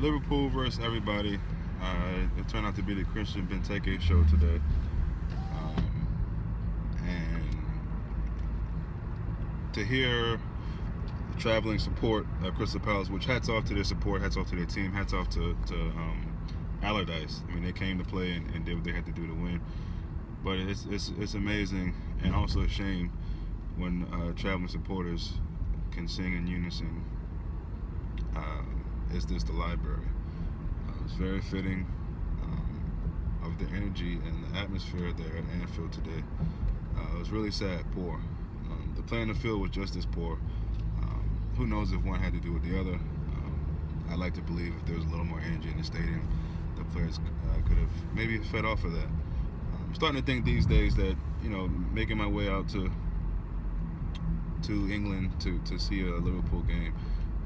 Liverpool versus everybody. It turned out to be the Christian Benteke show today. And to hear the traveling support of Crystal Palace, which hats off to their support, hats off to their team, hats off to Allardyce. I mean, they came to play and did what they had to do to win. But it's amazing and also a shame when traveling supporters can sing in unison. Is this the library? It's very fitting of the energy and the atmosphere there at Anfield today. It was really sad, poor. The play on the field was just as poor. Who knows if one had to do with the other? I'd like to believe if there was a little more energy in the stadium, the players could have maybe fed off of that. I'm starting to think these days that making my way out to England to see a Liverpool game,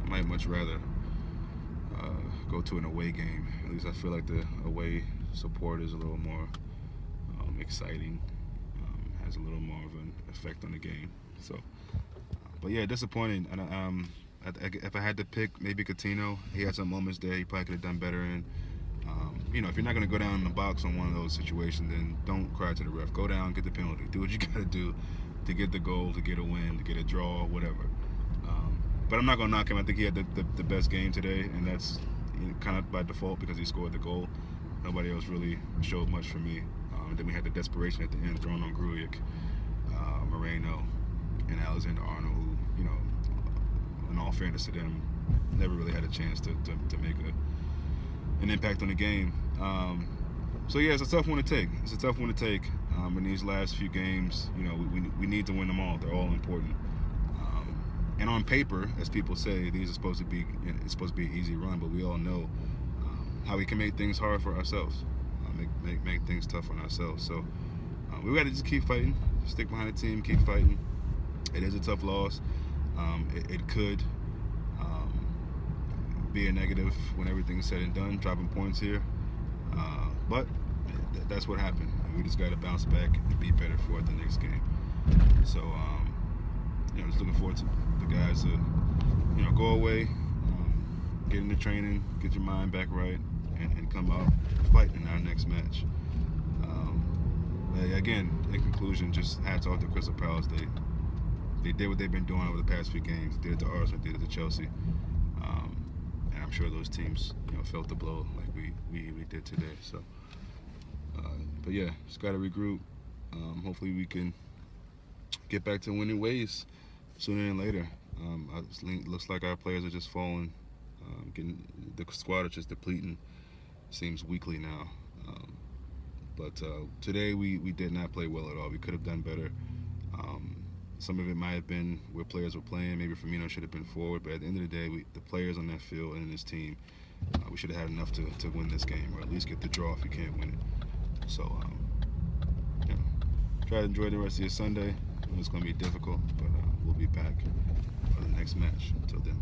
I might much rather go to an away game. At least I feel like the away support is a little more exciting, has a little more of an effect on the game. So, but yeah, disappointing. And if I had to pick, maybe Coutinho. He had some moments there he probably could have done better in. If you're not going to go down in the box on one of those situations, then don't cry to the ref. Go down, get the penalty. Do what you got to do to get the goal, to get a win, to get a draw, whatever. But I'm not going to knock him. I think he had the best game today, and that's kind of by default because he scored the goal. Nobody else really showed much for me. Then we had the desperation at the end thrown on Grujic, Moreno, and Alexander Arnold, who, in all fairness to them, never really had a chance to make an impact on the game. So yeah, it's a tough one to take. It's a tough one to take in these last few games. We need to win them all. They're all important. And on paper, as people say, it's supposed to be an easy run, but we all know how we can make things hard for ourselves, make things tough on ourselves. So we got to just keep fighting, stick behind the team, keep fighting. It is a tough loss. It could be a negative when everything's said and done, dropping points here. But that's what happened. We just got to bounce back and be better for it the next game. So, just looking forward to the guys to, go away, get into training, get your mind back right, and come out fighting in our next match. Again, in conclusion, just hats off to Crystal Palace. They did what they've been doing over the past few games. They did it to Arsenal, did it to Chelsea. And I'm sure those teams, felt the blow like we did today. So, but yeah, just got to regroup. Hopefully we can get back to winning ways sooner than later. It looks like our players are just falling. The squad is just depleting. Seems weekly now. But today we did not play well at all. We could have done better. Some of it might have been where players were playing. Maybe Firmino should have been forward. But at the end of the day, the players on that field and this team, we should have had enough to win this game, or at least get the draw if you can't win it. So, try to enjoy the rest of your Sunday. It's going to be difficult, but we'll be back for the next match. Until then.